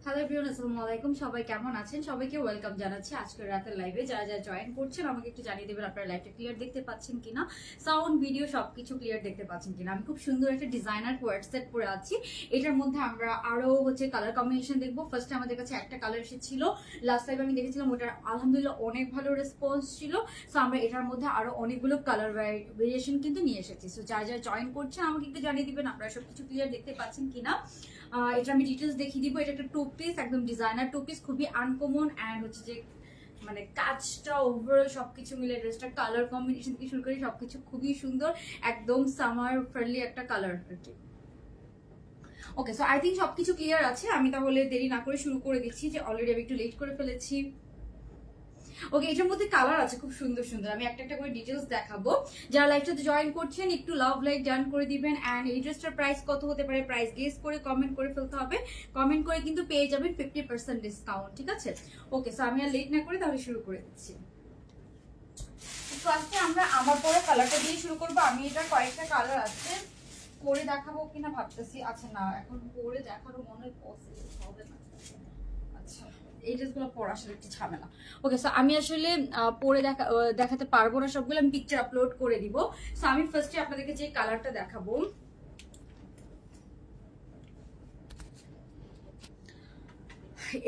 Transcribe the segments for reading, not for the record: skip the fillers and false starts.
Hello everyone, আসসালামু আলাইকুম। সবাই কেমন আছেন? সবাইকে ওয়েলকাম জানাচ্ছি আজকের রাতের লাইভে। যারা যারা জয়েন করছেন আমাকে একটু জানিয়ে দেবেন আপনারা লাইভটা ক্লিয়ার দেখতে পাচ্ছেন কিনা, সাউন্ড ভিডিও সবকিছু ক্লিয়ার দেখতে পাচ্ছেন কিনা। আমি খুব সুন্দর একটা ডিজাইনার কোয়ার্ড সেট পরে আছি। এটার মধ্যে আমরা আরো কালার কম্বিনেশন দেখবো। ফার্স্টে আমাদের কাছে একটা কালার এসেছিল, লাস্ট টাইম আমি দেখেছিলাম, ওটার আলহামদুলিল্লাহ অনেক ভালো রেসপন্স ছিল। সো আমরা এটার মধ্যে আরো অনেকগুলো কালার ভেরিয়েশন কিন্তু নিয়ে এসেছি। সো যারা যারা জয়েন করছেন আমাকে একটু জানিয়ে দিবেন আপনারা সবকিছু ক্লিয়ার দেখতে পাচ্ছেন কিনা। এটা আমি ডিটেলস দেখিয়ে দিব। এটা একটা টু পিস, একদম ডিজাইনার টু পিস, খুবই আনকমন অ্যান্ড যে মানে কাজটা ওভারঅল সবকিছু মিলে ড্রেসটা কালার কম্বিনেশন থেকে শুরু করে সবকিছু খুবই সুন্দর, একদম সামার ফ্রেন্ডলি একটা কালার আর কি। ওকে, সো আই থিঙ্ক সবকিছু ক্লিয়ার আছে। আমি তাহলে দেরি না করে শুরু করে দিচ্ছি, যে অলরেডি আমি একটু লেট করে ফেলেছি। ওকে, এটার মধ্যে কালার আছে খুব সুন্দর সুন্দর। আমি একটা একটা করে ডিটেলস দেখাবো। যারা লাইভটাতে জয়েন করছেন একটু লাভ লাইক ডান করে দিবেন। অ্যান্ড এই ড্রেসটার প্রাইস কত হতে পারে প্রাইস গেস করে কমেন্ট করে ফেলতে হবে। কমেন্ট করে কিন্তু পেয়ে যাবেন 50% ডিসকাউন্ট, ঠিক আছে? ওকে, সো আমি আর লেট না করে তাহলে শুরু করে দিচ্ছি। ফার্স্টে আমরা আমার পরে কালারটা দিয়ে শুরু করবো। আমি এটা কয়েকটা কালার আছে, পরে দেখাবো কিনা ভাবতেছি। আচ্ছা না, এখন পরে দেখারও মনে হয় পসিবল হবে না। আচ্ছা, এই ড্রেসগুলো পরা আসলে একটু ঝামেলা। ওকে, সো আমি আসলে পরে দেখাতে পারবো না সবগুলো, আমি পিকচার আপলোড করে দিব। সো আমি ফার্স্টে আপনাদেরকে যে কালারটা দেখাবো,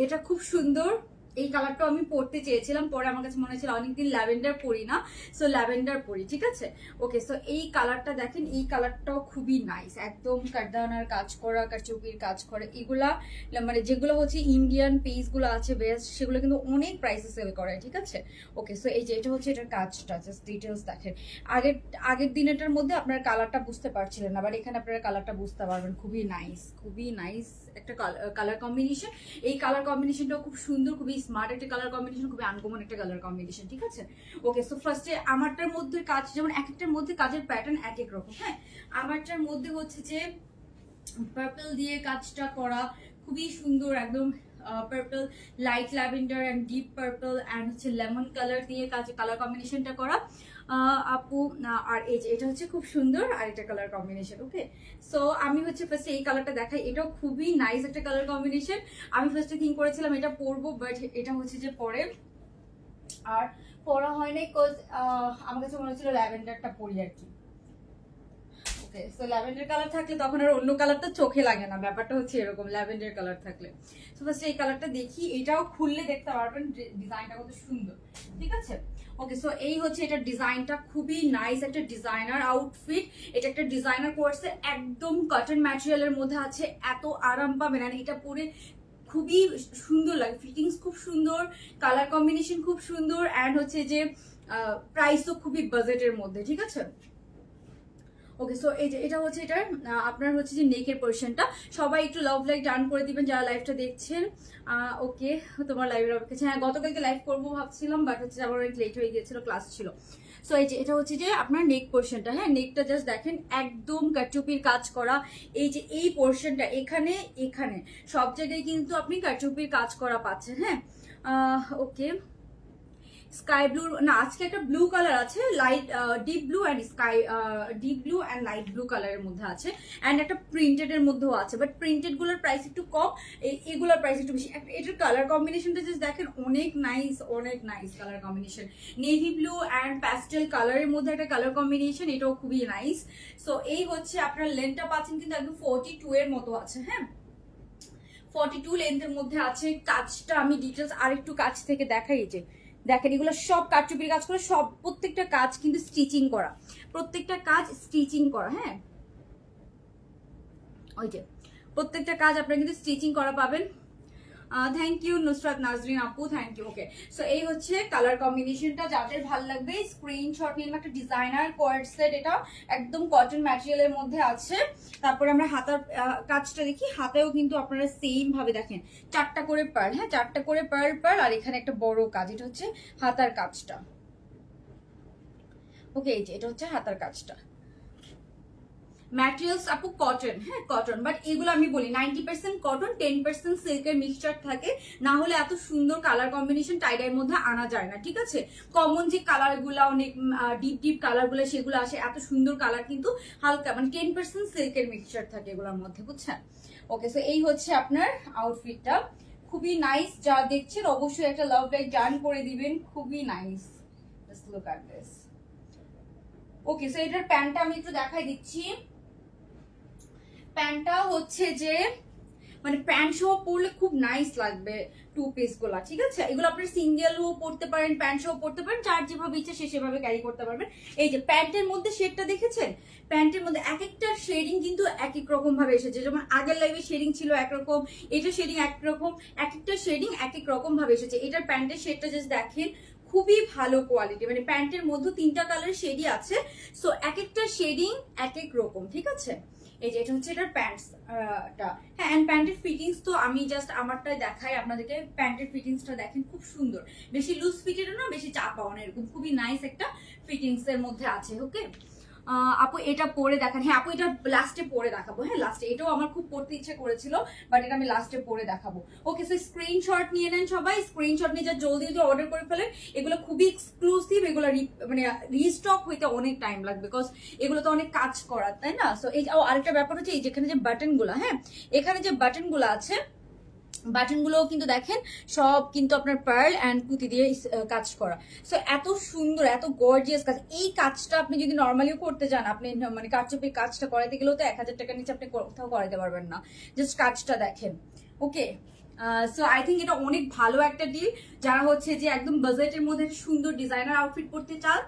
এটা খুব সুন্দর। এই কালারটা আমি পরতে চেয়েছিলাম, পরে আমার কাছে মনে হয়েছিল অনেকদিন ল্যাভেন্ডার পরি না, সো ল্যাভেন্ডার পরি, ঠিক আছে? ওকে, সো এই কালারটা দেখেন, এই কালারটাও খুবই নাইস, একদম কারদানার কাজ করা, কারচুপির কাজ করা। এগুলা মানে যেগুলো ইন্ডিয়ান পিসগুলো আছে বেস্ট, সেগুলো কিন্তু অনেক প্রাইসে সেল করে, ঠিক আছে? ওকে, সো এই যে এটা এটার কাজটা জাস্ট ডিটেলস দেখেন। আগের দিনেরটার মধ্যে আপনার কালারটা বুঝতে পারছিলেন না, বাট এখানে আপনারা কালারটা বুঝতে পারবেন। খুবই নাইস একটা কালার কম্বিনেশন। এই কালার কম্বিনেশনটাও খুব সুন্দর, খুবই স্মার্ট একটা কালার কম্বিনেশন, খুবই আনকমন একটা কালার কম্বিনেশন, ঠিক আছে? ওকে, সো ফার্স্টে আমারটার মধ্যে কাজ, যেমন এক একটার মধ্যে কাজের প্যাটার্ন এক এক রকম। হ্যাঁ, আমারটার মধ্যে যে পার্পল দিয়ে কাজটা করা, খুবই সুন্দর, একদম purple, light lavender and deep purple and lemon colour দিয়ে কালার কম্বিনেশনটা করা আপু। আর এই যে এটা খুব সুন্দর আর এটা কালার কম্বিনেশন। ওকে, সো আমি ফার্স্টে এই কালারটা দেখাই। এটাও খুবই নাইস একটা কালার কম্বিনেশন। আমি ফার্স্টে থিঙ্ক করেছিলাম এটা পরবো, বাট এটা যে পরে আর পরা হয় নাই, বিকজ আমার কাছে মনে হচ্ছিল ল্যাভেন্ডারটা পরি আর কি। ওকে, সো ল্যাভেন্ডার কালার থাকলে তখন আর অন্য কালারটা চোখে লাগে না, ব্যাপারটা এরকম ল্যাভেন্ডার কালার থাকলে। সো ফার্স্টে এই কালারটা দেখি, এটাও খুললে দেখতে পারবেন ডিজাইনটা কত সুন্দর, ঠিক আছে? ওকে, সো এই এটার ডিজাইনটা খুবই নাইস একটা ডিজাইনার আউটফিট। এটা একটা ডিজাইনার কোর্সে একদম কটন ম্যাটেরিয়ালের মধ্যে আছে, এত আরাম পাবেন। আর এটা পরে খুবই সুন্দর লাগে, ফিটিংস খুব সুন্দর, কালার কম্বিনেশন খুব সুন্দর, অ্যান্ড যে প্রাইসও খুবই বাজেটের মধ্যে, ঠিক আছে? ওকে, সো এটা এটার আপনার যে নেকের পোর্শনটা। সবাই একটু লাভ লাইক ডান করে দিবেন যারা লাইভটা দেখছেন। ওকে, তোমার লাইভের অপেক্ষা। হ্যাঁ, গতকালকে লাইভ করবো ভাবছিলাম, বাট আমার অনেক লেট হয়ে গিয়েছিল, ক্লাস ছিল। সো এই যে এটা যে আপনার নেক পোর্শনটা। হ্যাঁ, নেকটা জাস্ট দেখেন, একদম কারচুপির কাজ করা। এই পোর্শনটা এখানে এখানে সব জায়গায় কিন্তু আপনি কারচুপির কাজ করা পাচ্ছেন। হ্যাঁ, ওকে, স্কাই ব্লু না, আজকে একটা ব্লু কালার আছে, light deep blue and light blue কালারের মধ্যে আছে, অ্যান্ড একটা প্রিন্টেড এর মধ্যেও আছে, বাট প্রিন্টেড গুলোর প্রাইস একটু কম, এগুলোর প্রাইস একটু বেশি। এটার কালার কম্বিনেশনটা জাস্ট দেখেন, অনেক nice colour combination. Navy blue and pastel কালারের মধ্যে একটা কালার কম্বিনেশন, এটাও খুবই নাইস। সো এই আপনার লেন্থটা পাচ্ছেন কিন্তু একদম 42 এর মতো আছে। হ্যাঁ, 42 লেন্থের মধ্যে আছে। কাজটা আমি ডিটেলস আরেকটু কাছ থেকে দেখাই। যে দেখেন, এগুলো সব কারচুপির কাজ করে, প্রত্যেকটা কাজ কিন্তু স্টিচিং করা, প্রত্যেকটা কাজ স্টিচিং করা। হ্যাঁ, ওই যে প্রত্যেকটা কাজ আপনারা কিন্তু স্টিচিং করা পাবেন। থ্যাংক ইউ নুসরাত নাজরিন আপু, থ্যাংক ইউ। ওকে, সো এই কালার কম্বিনেশনটা। যাদের ভালো লাগবে স্ক্রিনশট নিন। একটা ডিজাইনার কোয়ার্ড সেট, এটা একদম কটন ম্যাটেরিয়ালের মধ্যে আছে। তারপরে আমরা হাতার কাজটা দেখি। হাতেও কিন্তু আপনারা সেম ভাবে দেখেন, 4টা করে পার্ল। হ্যাঁ, 4টা করে পার্ল, আর এখানে একটা বড় কাজ। এটা হাতার কাজটা। ওকে, এই যে এটা হাতার কাজটা। ম্যাটেরিয়ালস আপু কটন। হ্যাঁ, কটন, বাট এগুলো আমি বলি 90% কটন, 10% সিল্কের মিক্সচার থাকে, না হলে এত সুন্দর কালার কম্বিনেশন টাইডাইয়ের মধ্যে আনা যায় না, ঠিক আছে? কমন যে কালার গুলা, অনেক ডিপ কালার গুলো, সেগুলো আসে, এত সুন্দর কালার কিন্তু হালকা মানে 10% সিল্কের মিক্সচার থাকে এগুলোর মধ্যে, বুঝছেন? ওকে, সো এই আপনার আউটফিটটা। খুবই নাইস। যা দেখছেন অবশ্যই একটা লাভ লাইক ডান করে দিবেন, খুবই nice. Just look at this. Okay, so এটার প্যান্টটা আমি একটু দেখাই দিচ্ছি। প্যান্টটা হচ্ছে যে মানে প্যান্ট সহ পরলে খুব নাইস লাগবে টু পিস গুলা, ঠিক আছে? এগুলো আপনি সিঙ্গেলও পরতে পারেন, প্যান্ট সহ পরতে পারেন, যার যেভাবে ইচ্ছা সে সেভাবে ক্যারি করতে পারবেন। এই যে প্যান্টের মধ্যে শেডটা দেখেছেন, প্যান্টের মধ্যে এক একটা শেডিং কিন্তু এক এক রকম ভাবে এসেছে। যেমন আগের লাইভে শেডিং ছিল একরকম, এটা শেডিং একরকম, এক একটা শেডিং এক এক রকম ভাবে এসেছে। এটার প্যান্টের শেডটা জাস্ট দেখেন, খুবই ভালো কোয়ালিটি। মানে প্যান্টের মধ্যে 3টা কালার শেডই আছে, সো এক একটা শেডিং এক এক রকম, ঠিক আছে? এই যে এটা হচ্ছে এটার প্যান্টসটা। হ্যাঁ, এন্ড প্যান্টের ফিটিংস তো আমি জাস্ট আমারটাই দেখাই আপনাদেরকে। প্যান্টের ফিটিংসটা দেখেন, খুব সুন্দর, বেশি লুজ ফিটেরও না, বেশি চাপাও না, এরকম খুবই নাইস একটা ফিটিংস এর মধ্যে আছে। ওকে আপু এটা পরে দেখান। হ্যাঁ আপু এটা লাস্টে পরে দেখাবো। হ্যাঁ লাস্টে, এটাও আমার খুব পড়তে ইচ্ছে করেছিল, বাট এটা আমি লাস্টে পরে দেখাবো। ওকে, সো স্ক্রিনশট নিয়ে নেন সবাই, স্ক্রিনশট নিয়ে যা জলদি জলদি অর্ডার করে ফেলেন। এগুলো খুবই এক্সক্লুসিভ, এগুলো মানে রিস্টক হইতে অনেক টাইম লাগবে, বিকজ এগুলো তো অনেক কাজ করার, তাই না? সো এই আরেকটা ব্যাপার হচ্ছে এই যেখানে যে বাটন গুলা, হ্যাঁ এখানে যে বাটন গুলা আছে, বাটন গুলো কিন্তু দেখেন সব কিন্তু আপনার পার্ল অ্যান্ড পুঁতি দিয়ে কাজ করা। সো এত সুন্দর, এত গর্জিয়াস কাজ। এই কাজটা আপনি যদি নর্মালিও করতে চান, আপনি মানে কারচুপির কাজটা করাইতে গেলেও তো 1000 টাকার নিচে আপনি কোথাও করাইতে পারবেন না। জাস্ট কাজটা দেখেন। ওকে, সো আই থিঙ্ক এটা অনেক ভালো একটা ডিল। যারা হচ্ছে যে একদম বাজেটের মধ্যে সুন্দর ডিজাইনার আউটফিট পরতে চান,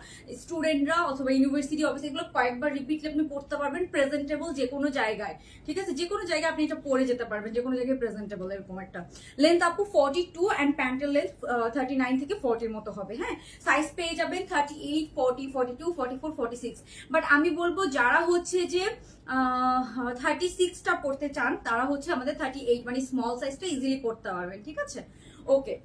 স্টুডেন্টরা অথবা ইউনিভার্সিটি অফিস, এগুলো কয়েকবার রিপিটলি আপনি পড়তে পারবেন, প্রেজেন্টেবল যে কোনো জায়গায়, ঠিক আছে? যে কোনো জায়গায় আপনি এটা পরে যেতে পারবেন, যে কোনো জায়গায় প্রেজেন্টেবল এরকম একটা। লেন্থ আপু 42 অ্যান্ড প্যান্টের লেন্থ 39 থেকে 40 মতো হবে। হ্যাঁ, সাইজ পেয়ে যাবেন 38, 40, 42, 44, 46। বাট আমি বলবো যারা হচ্ছে যে 36টা পড়তে চান, তারা হচ্ছে আমাদের 38 মানে স্মল সাইজটা ইজিলি পড়তে পারবেন, ঠিক আছে? ওকে,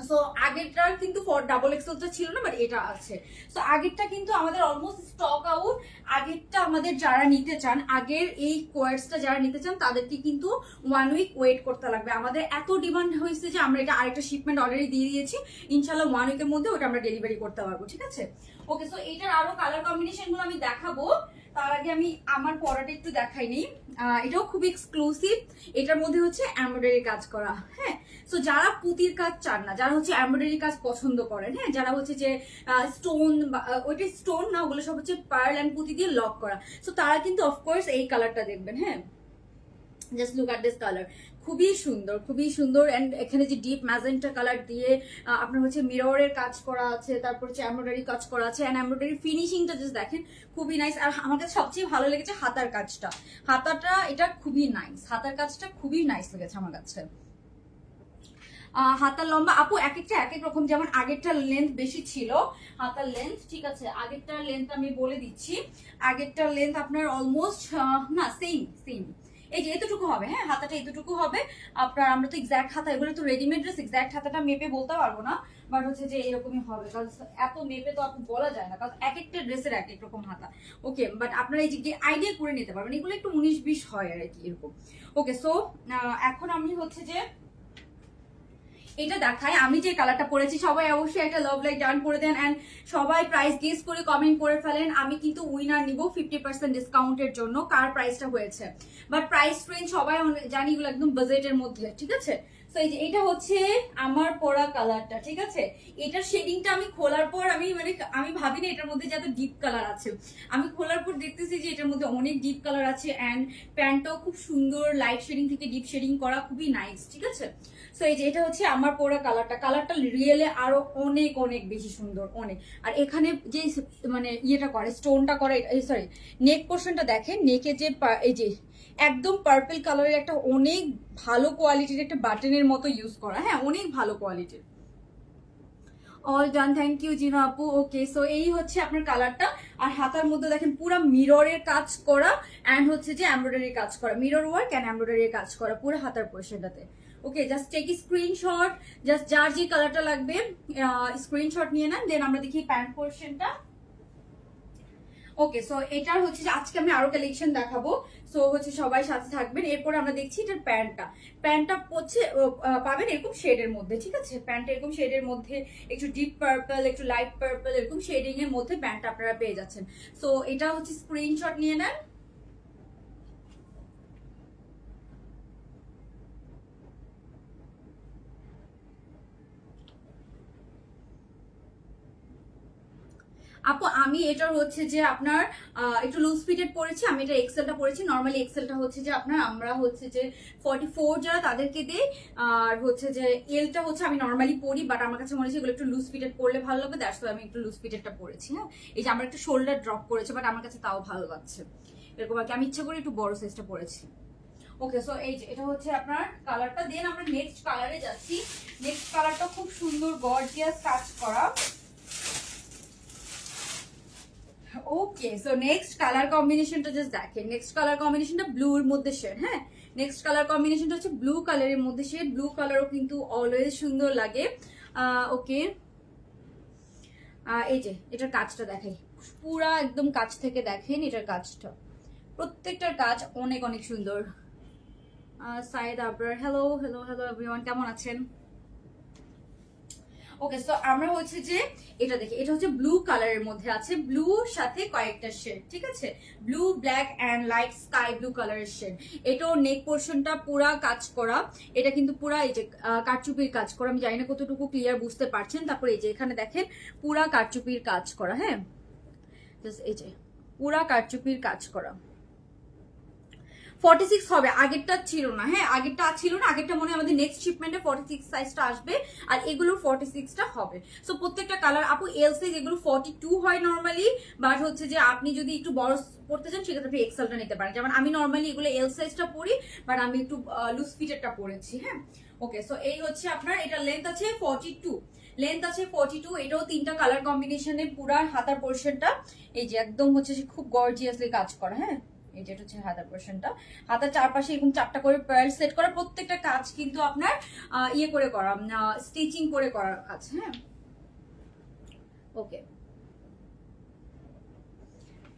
সো আগেরটার কিন্তু ডাবল এক্সেলটা ছিল না, বাট এটা আছে। সো আগেরটা কিন্তু আমাদের অলমোস্ট স্টক আউট। আগেরটা আমাদের যারা নিতে চান, আগের এই কোয়ার্সটা যারা নিতে চান, তাদেরকে কিন্তু 1 উইক ওয়েট করতে লাগবে। আমাদের এত ডিমান্ড হয়েছে যে আমরা এটা আরেকটা শিপমেন্ট অলরেডি দিয়ে দিয়েছি। ইনশাল্লাহ 1 উইকের মধ্যে ওটা আমরা ডেলিভারি করতে পারবো, ঠিক আছে? ওকে, সো এটার আরো কালার কম্বিনেশন গুলো আমি দেখাবো। তার আগে আমি আমার পরাটা একটু দেখাই নিই। এটাও খুব এক্সক্লুসিভ। এটার মধ্যে হচ্ছে এমব্রয়ডারি কাজ করা। হ্যাঁ, সো যারা পুঁতির কাজ চান না, যারা হচ্ছে এমব্রয়ডারি কাজ পছন্দ করেন, হ্যাঁ যারা হচ্ছে যে স্টোন, ওইটা স্টোন না, ওগুলো সব হচ্ছে পার্ল অ্যান্ড পুঁতি দিয়ে লক করা, সো তারা কিন্তু অফকোর্স এই কালারটা দেখবেন। হ্যাঁ, just look at this colour, খুবই সুন্দর, খুবই সুন্দর। এন্ড এখানে যে ডিপ ম্যাজেন্টা কালার দিয়ে আপনার হচ্ছে মিররের কাজ করা আছে, তারপর হচ্ছে এমব্রয়ডারি কাজ করা আছে, এন্ড এমব্রয়ডারি ফিনিশিংটা জাস্ট দেখেন, খুবই নাইস। আর আমার কাছে সবচেয়ে ভালো লেগেছে হাতার কাজটা। হাতাটা এটা খুবই নাইস, হাতার কাজটা খুবই নাইস লেগেছে আমার কাছে। হাতার লম্বা আপু এক একটা এক এক রকম, যেমন আগেরটার লেন্থ বেশি ছিল হাতার লেন্থ, ঠিক আছে? আগেরটার লেন্থ আমি বলে দিচ্ছি, আগেরটার লেন্থ আপনার অলমোস্ট না সেম সেম, এই যে এতটুকু হবে। হ্যাঁ, হাতাটা এতটুকু হবে আপনার। আমরা তো এক্সাক্ট হাতা, এগুলো তো রেডিমেড ড্রেস, এক্সাক্ট হাতাটা মেপে বলতে পারবো না, বাট হচ্ছে যে এরকমই হবে, কারণ এত মেপে তো আপনি বলা যায় না, কারণ এক একটা ড্রেসের এক এক রকম হাতা। ওকে, বাট আপনারা এই যে আইডিয়া করে নিতে পারবেন, এগুলো একটু 19-20 হয় আর কি এরকম। ওকে, সো এখন আমি হচ্ছে যে এটা দেখাই। আমি যে কালারটা পরেছি, সবাই অবশ্যই একটা লাভ লাইক ডান করে দেন, এন্ড সবাই প্রাইস গেস করে কমেন্ট করে ফেলেন। আমি কিন্তু উইনার নিব 50% ডিসকাউন্টের জন্য, কার প্রাইসটা হয়েছে। বাট প্রাইস রেঞ্জ সবাই জানি এগুলো একদম বাজেটের মধ্যে, ঠিক আছে? তো এই যে এটা হচ্ছে আমার পরা কালারটা, ঠিক আছে? এটার শেডিংটা আমি খোলার পর আমি ভাবিনি এটার মধ্যে যত ডিপ কালার আছে। আমি খোলার পর দেখতেছি যে এটার মধ্যে অনেক ডিপ কালার আছে, এন্ড প্যান্টটাও খুব সুন্দর, লাইট শেডিং থেকে ডিপ শেডিং করা, খুবই নাইস, ঠিক আছে? সো এই যে এটা হচ্ছে আমার পরা কালারটা রিয়েলে আরো অনেক অনেক বেশি সুন্দর, অনেক। আর এখানে যে মানে ইয়েটা করে, স্টোনটা করে, সরি নেক পোর্শনটা দেখেন, নেকে যে এই যে একদম পার্পল কালারের একটা অনেক ভালো কোয়ালিটির একটা বাটনের মতো ইউজ করা। হ্যাঁ, অনেক ভালো কোয়ালিটির। অল ডান, থ্যাংক ইউ জিনা আপু। ওকে, সো এই হচ্ছে আপনার কালারটা। আর হাতার মধ্যে দেখেন পুরো মিররের কাজ করা, অ্যান্ড হচ্ছে যে এমব্রয়ডারি কাজ করা, মিরর ওয়ার্ক অ্যান্ড এমব্রয়ডারি কাজ করা পুরো হাতার পোর্শনটাতে। ওকে, জাস্ট টেক স্ক্রিনশট, জাস্ট যার যে কালারটা লাগবে স্ক্রিনশট নিয়ে নেন, দেন আমরা দেখি প্যান্ট পোর্শনটা। ওকে, সো এটার হচ্ছে যে আজকে আমি আরো কালেকশন দেখাবো, সো হচ্ছে সবাই সাথে থাকবেন। এরপর আমরা দেখছি এটার প্যান্টটা হচ্ছে পাবেন এরকম শেডের মধ্যে, ঠিক আছে? প্যান্টটা এরকম শেডের মধ্যে, একটু ডিপ পার্পল, একটু লাইট পার্পল, এরকম শেডিং এর মধ্যে প্যান্টটা আপনারা পেয়ে যাচ্ছেন। সো এটা হচ্ছে স্ক্রিনশট নিয়ে নেন। আপু আমি এটার হচ্ছে যে আপনার একটু লুজ ফিটেড পরেছি, আমি এটা এক্সেলটা পরেছি। নর্মালি এক্সেলটা হচ্ছে যে আপনার আমরা হচ্ছে যে 44 যারা তাদেরকে দেই, আর হচ্ছে যে এলটা হচ্ছে আমি নর্মালি পরি, বাট আমার কাছে মনে হচ্ছে এগুলো একটু লুজ ফিটেড পরলে ভালো লাগবে, দ্যাটস ওয়াই আমি একটু লুজ ফিটেডটা পরেছি। হ্যাঁ, এই যে আমার একটু শোল্ডার ড্রপ করেছে, বাট আমার কাছে তাও ভালো লাগছে এরকম আর কি। আমি ইচ্ছা করে একটু বড় সাইজটা পরেছি। ওকে, সো এই যে এটা হচ্ছে আপনার কালারটা। দেন আমরা নেক্সট কালারে যাচ্ছি। নেক্সট কালারটা খুব সুন্দর গর্জিয়াস কাজ করা। ওকে, সো নেক্সট কালার কম্বিনেশনটা জাস্ট দেখেন। নেক্সট কালার কম্বিনেশনটা ব্লুর মধ্যে শেড। হ্যাঁ, নেক্সট কালার কম্বিনেশনটা হচ্ছে ব্লু কালারের মধ্যে শেড। ব্লু কালারও কিন্তু অলওয়েজ সুন্দর লাগে। ওকে, এই যে এটার কাজটা দেখাই, পুরা একদম কাছ থেকে দেখেন এটার কাজটা, প্রত্যেকটার কাজ অনেক অনেক সুন্দর। Saeed Abrar, hello hello hello everyone, কেমন আছেন? ওকে, সো আমরা হচ্ছে যে এটা দেখি, এটা হচ্ছে ব্লু কালারের মধ্যে আছে, ব্লু সাথে কয়েকটা শেড, ঠিক আছে, blue black and light sky blue কালারের শেড। এটাও নেক পোর্শনটা পুরা কাজ করা, এটা কিন্তু পুরা এই যে কারচুপির কাজ করা। আমি জানি না কতটুকু ক্লিয়ার বুঝতে পারছেন। তারপরে এই যে এখানে দেখেন পুরা কারচুপির কাজ করা। হ্যাঁ, এই যে পুরা কারচুপির কাজ করা। 46 হবে, আগেরটা ছিল না। হ্যাঁ, আগেরটা ছিল না, আগেরটা মনে হয় আমাদের নেক্সট শিপমেন্টে 46 সাইজটা আসবে, আর এগুলো 46টা হবে। সো প্রত্যেকটা কালার আপু এল সাইজ এগুলো 42 হয় নরমালি, বাট হচ্ছে যে আপনি যদি একটু বড় পড়তে চান সেক্ষেত্রে আপনি এক্সেলটা নিতে পারেন। যেমন আমি নরমালি এগুলো এল সাইজটা পরি, বাট আমি একটু লুজ ফিটেরটা পরেছি। হ্যাঁ, ওকে, সো এই হচ্ছে আপনার, এটা লেন্থ আছে 42, লেন্থ আছে 42। এটাও তিনটা কালার কম্বিনেশনে পুরা হাতার পোর্শনটা এই যে একদম হচ্ছে খুব গর্জিয়াসলি কাজ করা। হ্যাঁ, এই যেটা হচ্ছে হাতার পোর্শনটা, হাতার চারপাশে এরকম 4টা করে পার্ল সেট করা, প্রত্যেকটা কাজ কিন্তু আপনার ইয়ে করে করা, স্টিচিং করে করা কাজ। হ্যাঁ, ওকে,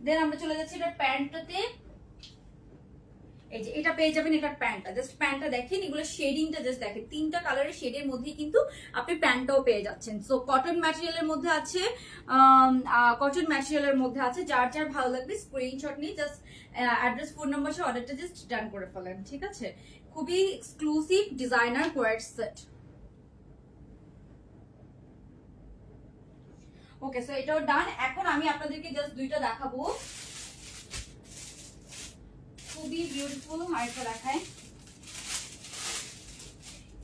দেন আমরা চলে যাচ্ছি এটা প্যান্টটাতে। এই যে এটা পেয়ে যাবেন, এটার প্যান্টটা, জাস্ট প্যান্টটা দেখেন, এগুলো শেডিংটা জাস্ট দেখেন, তিনটা কালারের শেডের মধ্যে কিন্তু আপনি প্যান্টটাও পেয়ে যাচ্ছেন। সো কটন ম্যাটেরিয়ালের মধ্যে আছে, কটন ম্যাটেরিয়ালের মধ্যে আছে, যার যার ভালো লাগবে স্ক্রিনশট নিয়ে জাস্ট অ্যাড্রেস ফোন নাম্বার সহ অর্ডারটা জাস্ট ডান করে ফেলেন, ঠিক আছে। খুবই এক্সক্লুসিভ ডিজাইনার কোয়ার্ট সেট। ওকে, সো এটাও ডান। এখন আমি আপনাদেরকে জাস্ট দুইটা দেখাবো, খুবই বিউটিফুল। আরেকটা দেখায়,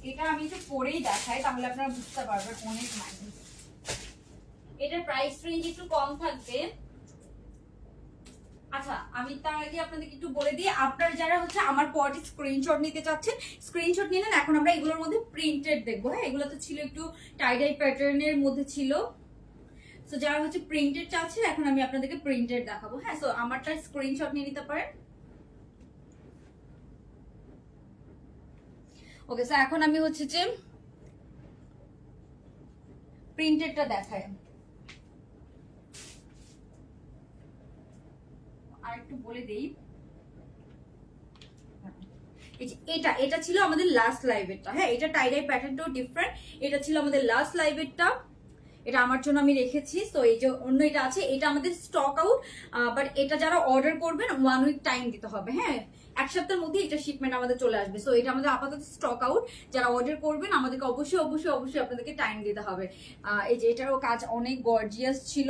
এটা আমি একটু পরেই দেখাই, তাহলে আপনারা বুঝতে পারবেন অনেক নাইস। এটার প্রাইস রেঞ্জ একটু কম থাকবে। আচ্ছা, আমি তার আগে আপনাদেরকে একটু বলে দিই, আপনারা যারা হচ্ছে আমার পরে স্ক্রিনশট নিতে চাচ্ছেন, স্ক্রিনশট নিলেন। এখন আমরা এগুলোর মধ্যে প্রিন্টেড দেখবো। হ্যাঁ, এগুলো তো ছিল একটু টাইডাই প্যাটার্নের মধ্যে ছিল। সো যারা হচ্ছে প্রিন্টেড চাচ্ছেন, এখন আমি আপনাদেরকে প্রিন্টেড দেখাবো। হ্যাঁ, সো আমারটা স্ক্রিনশট নিয়ে নিতে পারেন। ওকে, সো এখন আমি হচ্ছে যে প্রিন্টেডটা দেখাই। আর একটু বলে দেই, এটা এটা ছিল আমাদের লাস্ট লাইভেরটা। হ্যাঁ, এটা টাইডাই প্যাটার্নটাও ডিফারেন্ট, এটা ছিল আমাদের লাস্ট লাইভেরটা, এটা আমার জন্য আমি রেখেছি। তো এই যে অন্য এটা আছে, এটা আমাদের স্টক আউট, বাট এটা যারা অর্ডার করবেন 1 উইক টাইম দিতে হবে। হ্যাঁ, এক সপ্তাহের মধ্যে এটা শিপমেন্ট আমাদের চলে আসবে। সো এটা আমাদের আপাতত স্টক আউট, যারা অর্ডার করবেন আমাদেরকে অবশ্যই অবশ্যই অবশ্যই আপনাদেরকে টাইম দিতে হবে। এই যে এটারও কাজ অনেক গর্জিয়াস ছিল,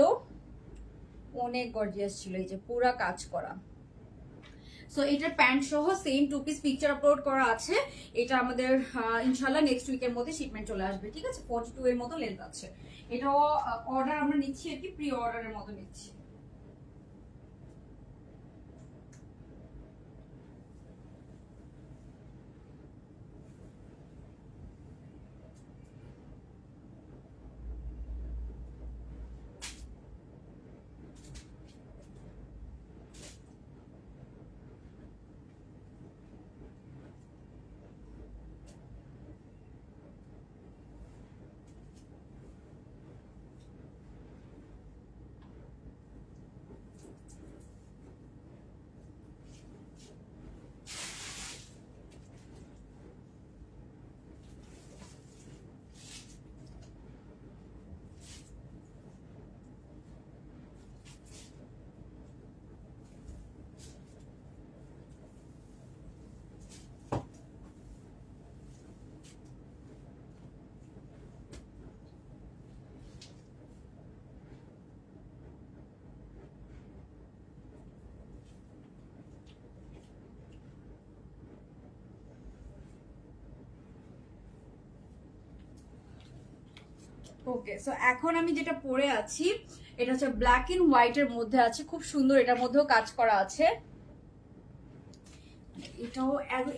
অনেক গর্জিয়াস ছিল, এই যে পুরা কাজ করা। সো এটার প্যান্ট সহ সেম 2 পিস পিকচার আপলোড করা আছে। এটা আমাদের ইনশাল্লাহ নেক্সট উইকের মধ্যে শিপমেন্ট চলে আসবে, ঠিক আছে। 42 এর মতো লেন্থ আছে। এটাও অর্ডার আমরা নিচ্ছি আর কি, প্রি অর্ডারের মতো নিচ্ছি। ওকে, সো এখন আমি যেটা পরে আছি এটা হচ্ছে ব্ল্যাক এন্ড হোয়াইট এর মধ্যে আছে, খুব সুন্দর, এটার মধ্যেও কাজ করা আছে। এটাও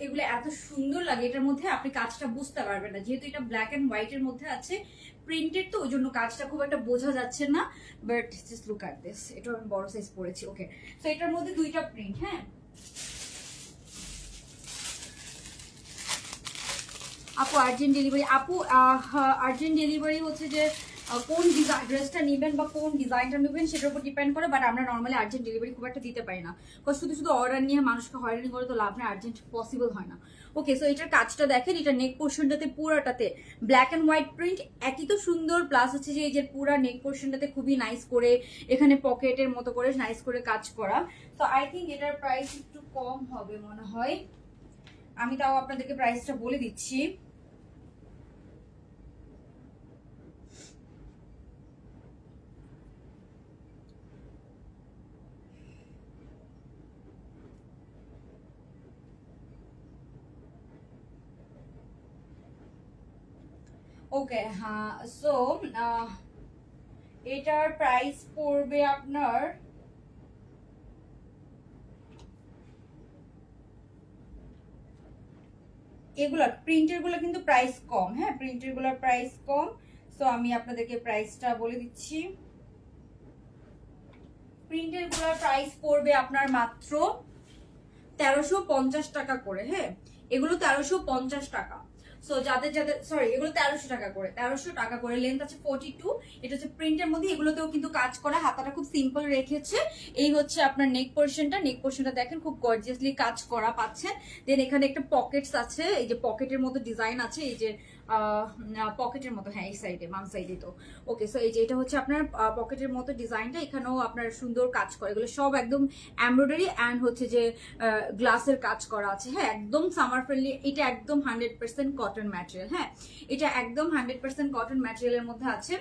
এগুলো এত সুন্দর লাগে, এটার মধ্যে আপনি কাজটা বুঝতে পারবেন না, যেহেতু এটা ব্ল্যাক এন্ড হোয়াইট এর মধ্যে আছে, প্রিন্টেড, তো ওই জন্য কাজটা খুব একটা বোঝা যাচ্ছে না। But just look at this, এটাও আমি বড় সাইজ পরেছি। ওকে, সো এটার মধ্যে দুইটা প্রিন্ট। হ্যাঁ আপু, আর্জেন্ট ডেলিভারি, আপু আর্জেন্ট ডেলিভারি হচ্ছে যে কোন ড্রেসটা নেবেন বা কোন ডিজাইনটা নেবেন সেটার উপর ডিপেন্ড করে, বাট আমরা নর্মালি আর্জেন্ট ডেলিভারি খুব একটা দিতে পারি না, বিকজ শুধু শুধু অর্ডার নিয়ে মানুষকে হয়রানি করে তো লাভ নেই, আর্জেন্ট পসিবল হয় না। ওকে, সো এটার কাজটা দেখেন, এটা নেক পোর্শনটাতে পুরাটাতে ব্ল্যাক অ্যান্ড হোয়াইট প্রিন্ট, একই তো সুন্দর, প্লাস হচ্ছে যে এই যে পুরা নেক পোর্শনটাতে খুবই নাইস করে এখানে পকেটের মতো করে নাইস করে কাজ করা। তো আই থিঙ্ক এটার প্রাইস একটু কম হবে মনে হয়, আমি তাও আপনাদেরকে প্রাইসটা বলে দিচ্ছি। ওকে, হ্যাঁ, সো এটার প্রাইস পড়বে আপনার এগুলা প্রিন্টের গুলো কিন্তু প্রাইস কম। হ্যাঁ, প্রিন্টের গুলোর প্রাইস কম, সো আমি আপনাদেরকে প্রাইসটা বলে দিচ্ছি। প্রিন্টের গুলোর প্রাইস পড়বে আপনার মাত্র 1350 টাকা করে। হ্যাঁ, এগুলো 1350 টাকা। সো যাদের যাদের, সরি, এগুলো 1300 টাকা করে, 1300 টাকা করে। লেন্থ আছে 42, এটা হচ্ছে প্রিন্টের মধ্যে, এগুলোতেও কিন্তু কাজ করা, হাতাটা খুব সিম্পল রেখেছে। এই হচ্ছে আপনার নেক পোর্শনটা, নেক পোর্শনটা দেখেন খুব গর্জিয়াসলি কাজ করা পাচ্ছেন। দেন এখানে একটা পকেটস আছে, এই যে পকেটের মতো ডিজাইন আছে, এই যে পকেটের মতো, হ্যাঁ এই সাইডে, বাম সাইডে। তো ওকে, সো এই যে এটা হচ্ছে আপনার পকেটের মতো ডিজাইনটা, এখানেও আপনার সুন্দর কাজ করে, এগুলো সব একদম এমব্রয়ডারি অ্যান্ড হচ্ছে যে গ্লাসের কাজ করা আছে। হ্যাঁ, একদম সামার ফ্রেন্ডলি, এটা একদম 100% কটন ম্যাটেরিয়াল। হ্যাঁ, এটা একদম 100% কটন ম্যাটেরিয়ালের মধ্যে আছে।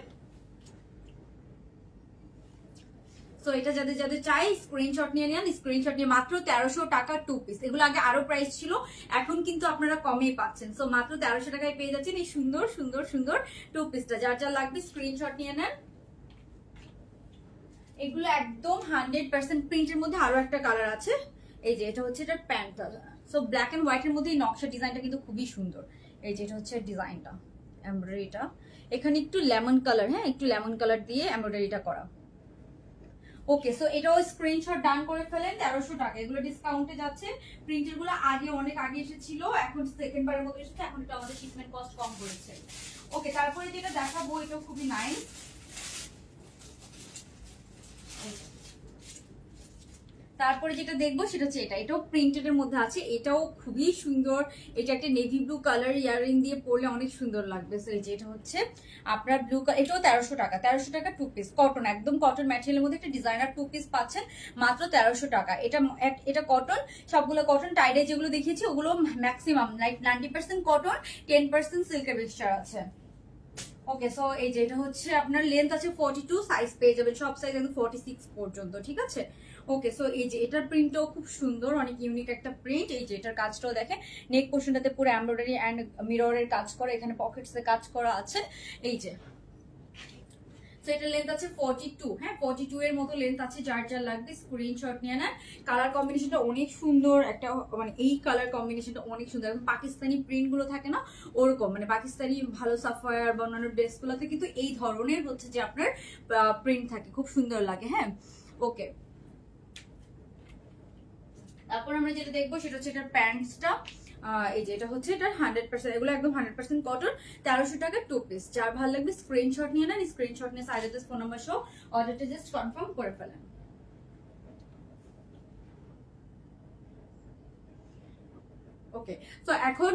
সো এটা যাদের যাদের চাই স্ক্রিনশট নিয়ে নেন, স্ক্রিনশট নিয়ে মাত্র 1300 টাকা 2 পিস। এগুলো আগে আরো প্রাইস ছিল, এখন কিন্তু আপনারা কমেই পাচ্ছেন। সো মাত্র 1300 টাকায় পেয়ে যাচ্ছেন এই সুন্দর সুন্দর সুন্দর 2 পিসটা। যার যার লাগবে স্ক্রিনশট নিয়ে নেন। এগুলো একদম 100% প্রিন্টের মধ্যে আরো একটা কালার আছে, এই যে এটা হচ্ছে এটা প্যান্টটা। সো ব্ল্যাক এন্ড হোয়াইট এর মধ্যে এই নকশা ডিজাইনটা কিন্তু খুবই সুন্দর। এই যে এটা হচ্ছে ডিজাইনটা, এমব্রয়ডারিটা এখানে একটু লেমন কালার, হ্যাঁ একটু লেমন কালার দিয়ে এমব্রয়ডারিটা করা। ওকে, সো এটাও স্ক্রিনশট ডান করে ফেলেন। 1300 টাকা, এগুলো ডিসকাউন্টে যাচ্ছে। প্রিন্টের গুলো আগে অনেক আগে এসেছিল, এখন সেকেন্ড বারের মতো এসেছে, এখন এটা আমাদের শিপমেন্ট কস্ট কম করেছে। ওকে, তারপরে যেটা দেখাবো এটাও খুবই নাইস। তারপরে যেটা দেখবো সেটা হচ্ছে এটা, এটাও প্রিন্টেড এর মধ্যে আছে, এটাও খুবই সুন্দর। এটা একটা নেভি ব্লু কালার, ইয়ারিং দিয়ে পরলে অনেক সুন্দর লাগবে। সো এই যে এটা হচ্ছে আপনার ব্লু কালার, এটাও 1300 টাকা, 1300 টাকা 2 পিস, কটন, একদম কটন ম্যাটেরিয়ালের মধ্যে একটা ডিজাইনার 2 পিস পাচ্ছেন মাত্র 1300 টাকা। এটা এটা কটন, সবগুলো কটন। টাইডে যেগুলো দেখিয়েছি ওগুলো ম্যাক্সিমাম লাইক 90% কটন, 10% সিল্কের মিক্সচার আছে। ওকে, সো এই যে এটা হচ্ছে আপনার লেন্থ আছে 42, সাইজ পেয়ে যাবেন সব সাইজ একদম 46 পর্যন্ত, ঠিক আছে। ওকে, সো এই যে এটার প্রিন্টটাও খুব সুন্দর, অনেক ইউনিক একটা প্রিন্ট। এই যে এটার কাজটাও দেখেন, নেক পোর্শনটাতে পুরো এমব্রয়ডারি অ্যান্ড মিররের কাজ করা, এখানে পকেটসে কাজ করা আছে। এই যে সো এটা লেন্থ আছে 42, হ্যাঁ 42 এর মতো লেন্থ আছে। যার যার লাগবে স্ক্রিনশট নিয়ে নেন। কালার কম্বিনেশনটা অনেক সুন্দর একটা, মানে এই কালার কম্বিনেশনটা অনেক সুন্দর, এবং পাকিস্তানি প্রিন্ট গুলো থাকে না ওরকম, মানে পাকিস্তানি ভালো সাফায়ার বা অন্যান্য ড্রেসগুলোতে কিন্তু এই ধরনের হচ্ছে যে আপনার প্রিন্ট থাকে, খুব সুন্দর লাগে। হ্যাঁ, ওকে, তারপর আমরা যেটা দেখবো সেটা হচ্ছে এটার প্যান্টসটা। এই যে এটা হচ্ছে এটা 100%, এগুলো একদম 100% কটন, 1300 টাকা 2 পিস। যার ভালো লাগবে স্ক্রিনশট নিয়ে নেন, স্ক্রিনশট নিয়ে সাইডে ফোন নাম্বার সহ অর্ডারটা জাস্ট কনফার্ম করে ফেলেন। ওকে, তো এখন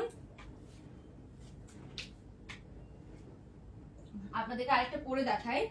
আপনাদেরকে আরেকটা পরে দেখাই।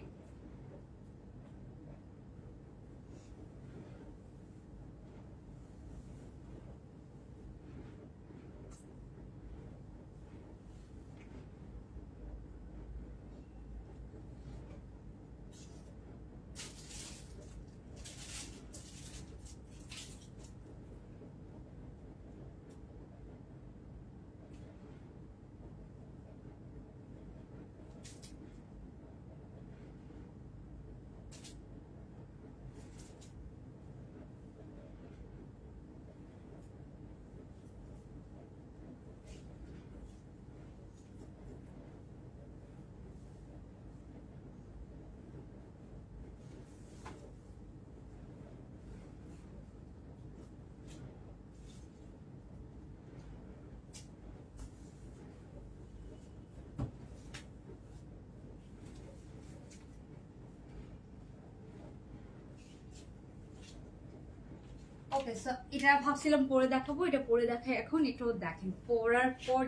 ওকে, সো এটা ভাবছিলাম পরে দেখাবো, এটা পরে দেখাই এখন। এটাও দেখেন পরার পর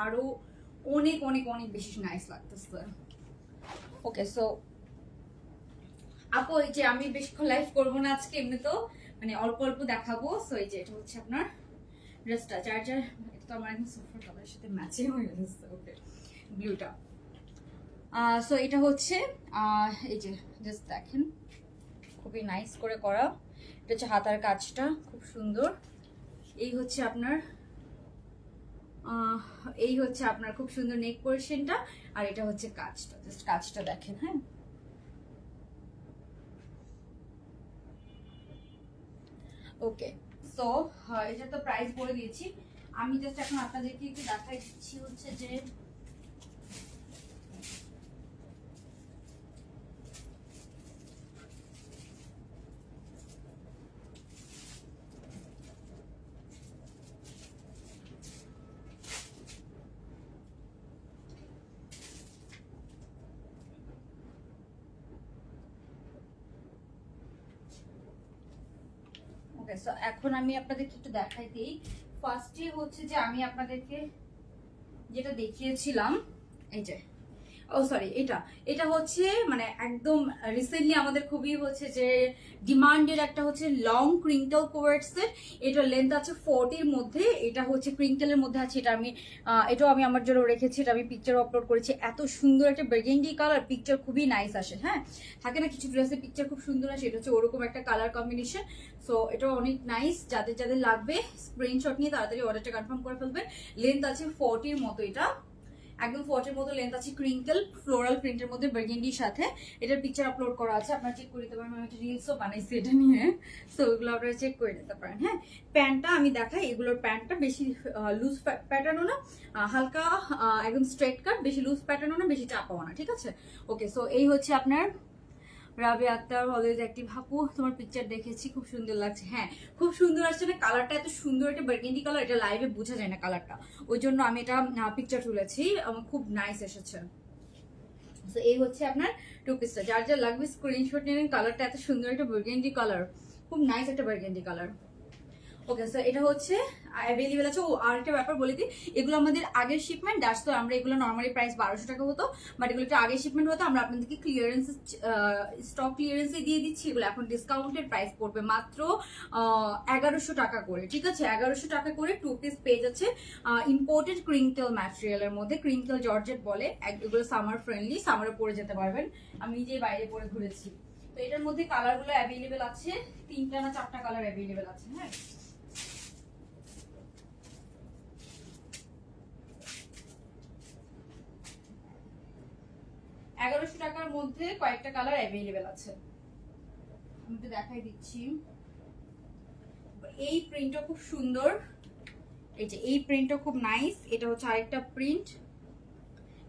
আরো অনেক অনেক অনেক বেশি নাইস লাগতেছে। ওকে, সো আপু এই যে আমি বেশিক্ষণ লাইভ করবো না আজকে, এমনি তো মানে অল্প অল্প দেখাবো। সো এই যে এটা হচ্ছে আপনার ড্রেসটা, চার্জার, এটা তো আমার একদম সোফার কালারের সাথে ম্যাচিং হয়ে গেছে। ওকে, ব্লুটা। সো এটা হচ্ছে এই যে জাস্ট দেখেন খুবই নাইস করে করা। এটা হচ্ছে হাতার কাজটা খুব সুন্দর। এই হচ্ছে আপনার খুব সুন্দর নেক পোরশনটা, আর এটা হচ্ছে কাজটা, জাস্ট কাজটা দেখেন। হ্যাঁ, ওকে, সো এটা তো প্রাইস বলে দিয়েছি। আমি জাস্ট এখন আপনাদেরকে একটু দেখাই দিচ্ছি হচ্ছে যে ওকে, সো এখন আমি আপনাদেরকে একটু দেখাই দিই। ফার্স্টে হচ্ছে যে আমি আপনাদেরকে যেটা দেখিয়েছিলাম, এই যে সরি, এটা এটা হচ্ছে মানে একদম রিসেন্টলি আমাদের খুবই হচ্ছে যে ডিমান্ডের একটা হচ্ছে লং ক্রিঙ্কল কোয়ার্ড সেট। এটার লেন্থ আছে 40-র মধ্যে, এটা হচ্ছে ক্রিঙ্কেলের মধ্যে আছে। এটা আমি এটাও আমি আমার জন্য রেখেছি, এটা আমি পিকচার আপলোড করেছি। এত সুন্দর একটা বার্গেন্ডি কালার, পিকচার খুবই নাইস আসে। হ্যাঁ, থাকে না কিছু ড্রেসের পিকচার খুব সুন্দর আসে, এটা হচ্ছে ওরকম একটা কালার কম্বিনেশন। সো এটাও অনেক নাইস, যাদের যাদের লাগবে স্ক্রিনশট নিয়ে তাড়াতাড়ি অর্ডারটা কনফার্ম করে ফেলবেন। লেন্থ আছে 40-র মতো, এটা একদম 40-র মতো লেন্থ আছে, ক্রিঙ্কেল ফ্লোরাল প্রিন্টের মধ্যে বার্গেন্ডির সাথে। এটার পিকচার আপলোড করা আছে, আপনারা চেক করে নিতে পারেন। আমি একটা রিলসও বানাইছি এটা নিয়ে, সো ওগুলো আপনারা চেক করে নিতে পারেন। হ্যাঁ, প্যান্টটা আমি দেখাই, এগুলোর প্যান্টটা বেশি লুজ প্যাটার্নও না, হালকা একদম স্ট্রেট কাট, বেশি লুজ প্যাটার্নও না, বেশি চাপাও না, ঠিক আছে। ওকে, সো এই হচ্ছে আপনার রাবিয়া আক্তার অলওয়েজ অ্যাক্টিভ। আপু তোমার পিকচার দেখেছি, খুব সুন্দর লাগছে। হ্যাঁ, খুব সুন্দর আসছে না, কালারটা এত সুন্দর, একটা বার্গেন্ডি কালার, এটা লাইভে বোঝা যায় না কালারটা, ওই জন্য আমি এটা পিকচার তুলেছি। আমার খুব নাইস এসেছে। তো এই হচ্ছে আপনার টু পিসটা, যার যা লাগবে স্ক্রিনশট নিন। কালারটা এত সুন্দর, একটা বার্গেন্ডি কালার, খুব নাইস একটা বার্গেন্ডি কালার। ওকে, স্যার এটা হচ্ছে অ্যাভেলেবেল আছে। ও আর একটা ব্যাপার বলে দিই, এগুলো আমাদের আগের শিপমেন্ট, দ্যাটস তো আমরা এগুলো নর্মালি প্রাইস 1200 টাকা হতো, বাট এগুলো একটা আগের শিপমেন্ট হতো, আমরা আপনাদেরকে ক্লিয়ারেন্স স্টক ক্লিয়ারেন্সে দিয়ে দিচ্ছি। এগুলো এখন ডিসকাউন্টের প্রাইস পড়বে মাত্র 1100 টাকা করে, ঠিক আছে। 1100 টাকা করে টু পিস পেজ আছে, ইম্পোর্টেড ক্রিঙ্কেল ম্যাটেরিয়ালের মধ্যে, ক্রিঙ্কেল জর্জেট বলে। এগুলো সামার ফ্রেন্ডলি, সামারে পরে যেতে পারবেন। আমি নিজেই বাইরে পরে ঘুরেছি। তো এটার মধ্যে কালারগুলো অ্যাভেলেবেল আছে, 3টা না 4টা কালার অ্যাভেলেবেল আছে। হ্যাঁ, 1100 টাকার মধ্যে কয়েকটা কালার অ্যাভেলেবেল আছে, আমি তো দেখাই দিচ্ছি। এই প্রিন্টটা খুব সুন্দর, এই যে এই প্রিন্টটা খুব নাইস। এটা হচ্ছে আরেকটা প্রিন্ট,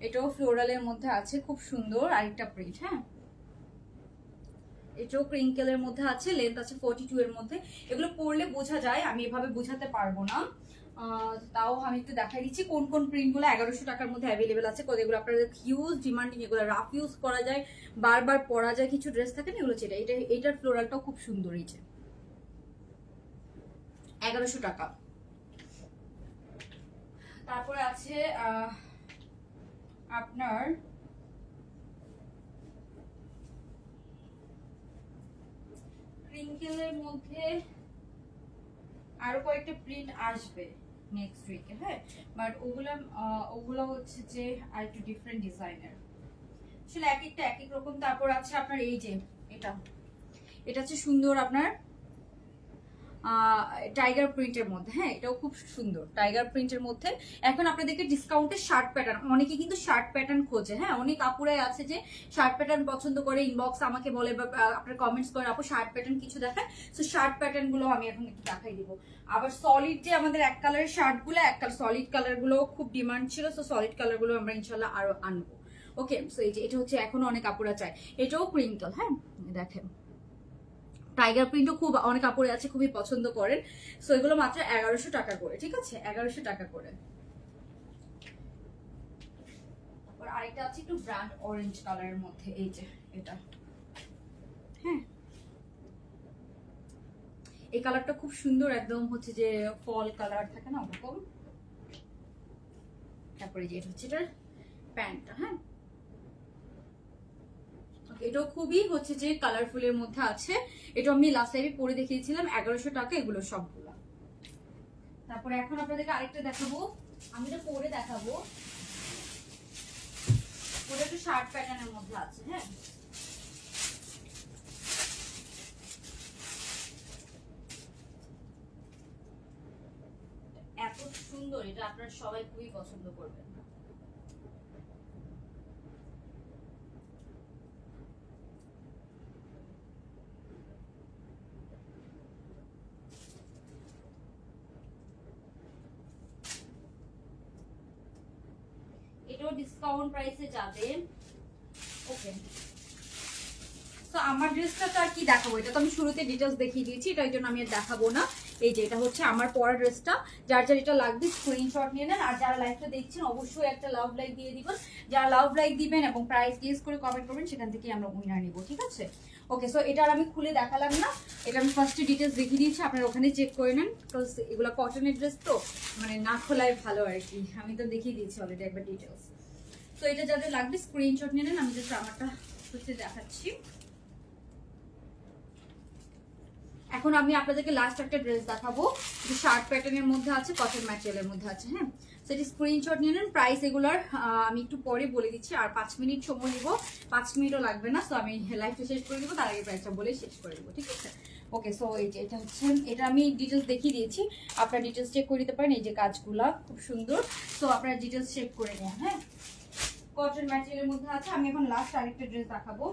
এটাও ফ্লোরালের মধ্যে আছে, খুব সুন্দর আরেকটা প্রিন্ট। হ্যাঁ, এটাও ক্রিঙ্কেলের মধ্যে আছে, লেন্থ আছে 42 এর মধ্যে। এগুলো পরলে বোঝা যায়, আমি এভাবে বোঝাতে পারবো না, তাও আমি একটু দেখাই দিচ্ছি কোন কোন প্রিন্টগুলো 1100 টাকার মধ্যে অ্যাভেলেবেল আছে। এগুলো আপনাদের হিউজ ডিমান্ডিং, এগুলো রাফ ইউজ করা যায়, বারবার পরা যায়, কিছু ড্রেস থাকে না, এগুলো যেটা এটার ফ্লোরালটাও খুব সুন্দর। এই যে 1100 টাকা। তারপরে আছে আপনার ক্রিঙ্কেলের মধ্যে আরো কয়েকটা প্রিন্ট আসবে নেক্সট উইকে। হ্যাঁ, বাট ওগুলো হচ্ছে যে আর একটু ডিফারেন্ট ডিজাইনের, আসলে এক একটা এক এক রকম। তারপর আছে আপনার এই যে এটা এটা হচ্ছে সুন্দর আপনার টাইগার প্রিন্টের মধ্যে। হ্যাঁ, এটাও খুব সুন্দর টাইগার প্রিন্টের মধ্যে। এখন আপনাদেরকে ডিসকাউন্টে শার্ট প্যাটার্ন, অনেকে কিন্তু শার্ট প্যাটার্ন খোঁজে। হ্যাঁ, অনেক আপুরাই আছে যে শার্ট প্যাটার্ন পছন্দ করে, ইনবক্স আমাকে বলে বা আপনার কমেন্টস করে, আপু শার্ট প্যাটার্ন কিছু দেখায়। সো শার্ট প্যাটার্ন গুলো আমি এখন একটু দেখাই দিব। আবার সলিড যে আমাদের এক কালারের শার্ট গুলো, এক সলিড কালার গুলো খুব ডিমান্ড ছিল, সো সলিড কালার গুলো আমরা ইনশাল্লাহ আরো আনবো। ওকে, সো এই যে এটা হচ্ছে এখনো অনেক আপুরা চায়, এটাও ক্রিঙ্কল। হ্যাঁ, দেখেন টাইগার প্রিন্টও খুব অনেক কাপড়ে আছে, খুবই পছন্দ করেন। সো এগুলো মাত্র 1100 টাকা করে, ঠিক আছে, 1100 টাকা করে। তারপর আরেকটা আছে একটু ব্র্যান্ড অরেঞ্জ কালারের মধ্যে, এই যে এটা। হ্যাঁ, এই কালারটা খুব সুন্দর, একদম হচ্ছে যে ফল কালার থাকে না ওরকম। তারপরে যে এটা হচ্ছে এটার প্যান্টটা, হ্যাঁ এটাও খুবই হচ্ছে যে কালারফুলের মধ্যে আছে। এটা আমি লাস্ট লাইভে পরে দেখিয়েছিলাম, 1100 টাকা এগুলো সবগুলো। তারপরে এখন আপনাদেরকে আরেকটা দেখাবো, আমি এটা পরে দেখাবো। ওটা একটু শার্ট প্যাটার্নের মধ্যে আছে, হ্যাঁ এত সুন্দর, এটা আপনারা সবাই খুবই পছন্দ করবেন। এটাও ডিসকাউন্ট প্রাইসে যাবে। ওকে, তো আমার ড্রেসটা তো আর কি দেখাবো, এটা তো আমি শুরুতে ডিটেলস দেখিয়ে দিয়েছি, এটার জন্য আমি আর দেখাবো না। এই যে এটা হচ্ছে আমার পরা ড্রেসটা, যার যার এটা লাগবে স্ক্রিনশট নিয়ে নেন। আর যারা লাইভটা দেখছেন অবশ্যই একটা লাভ লাইক দিয়ে দিবেন, যারা লাভ লাইক দিবেন এবং প্রাইস গেস করে কমেন্ট করবেন, সেখান থেকে আমরা উইনার নিব, ঠিক আছে? ওকে, সো এটা আর আমি খুলে দেখালাম না, এটা আমি ফার্স্টে ডিটেলস দেখিয়ে দিয়েছি, আপনারা ওখানে চেক করে নেন, বিকজ এগুলো কটনের ড্রেস তো মানে না খোলাই ভালো আর কি। আমি তো দেখিয়ে দিয়েছি অলরেডি একবার ডিটেলস। তো এটা যাদের লাগবে স্ক্রিনশট নিয়ে নেন, আমি জাস্ট আমারটা হচ্ছে দেখাচ্ছি। এখন আমি আপনাদেরকে লাস্ট একটা ড্রেস দেখাবো, যে শার্ট প্যাটার্নের মধ্যে আছে, কটন ম্যাটেরিয়ালের মধ্যে আছে, হ্যাঁ সেটি স্ক্রিনশট নিয়ে নেন। প্রাইস এগুলার আমি একটু পরে বলে দিচ্ছি, আর 5 মিনিট সময় নিব, 5 মিনিটও লাগবে না। সো আমি লাইভটা শেষ করে দিব, তার আগে প্রাইসটা বলে শেষ করে দেবো, ঠিক আছে? ওকে, সো এই যে এটা হচ্ছে, এটা আমি ডিটেলস দেখিয়ে দিয়েছি, আপনারা ডিটেলস চেক করে দিতে পারেন। এই যে কাজগুলা খুব সুন্দর, সো আপনারা ডিটেলস চেক করে নেন, হ্যাঁ কটন ম্যাটেরিয়ালের মধ্যে আছে। আমি এখন লাস্ট আরেকটা ড্রেস দেখাবো।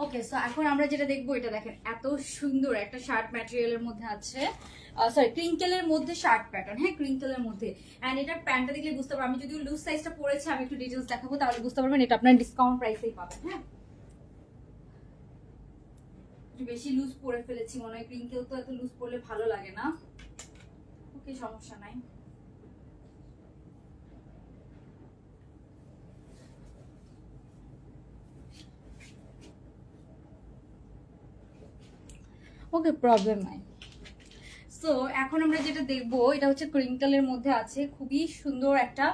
ওকে, সো এখন আমরা যেটা দেখবো, এটা দেখেন এত সুন্দর একটা শার্ট ম্যাটেরিয়ালের মধ্যে আছে, সরি ক্রিঙ্কেলের মধ্যে শার্ট প্যাটার্ন, হ্যাঁ ক্রিঙ্কেলের মধ্যে। এন্ড এটার প্যান্টটা দেখলে বুঝতে পারবেন, আমি যদি লুজ সাইজটা পরেছি, আমি একটু ডিটেলস দেখাবো, তাহলে বুঝতে পারবেন এটা আপনার ডিসকাউন্ট প্রাইসেই পাবেন, হ্যাঁ একটু বেশি লুজ পরে ফেলেছি মনে হয়, ক্রিঙ্কেল তো এত লুজ পরলে ভালো লাগে না। ওকে, সমস্যা নাই। ওকে, প্রবলেম নাই। সো এখন আমরা যেটা দেখবো, এটা হচ্ছে ক্রিঙ্কেলের মধ্যে আছে, খুবই সুন্দর একটা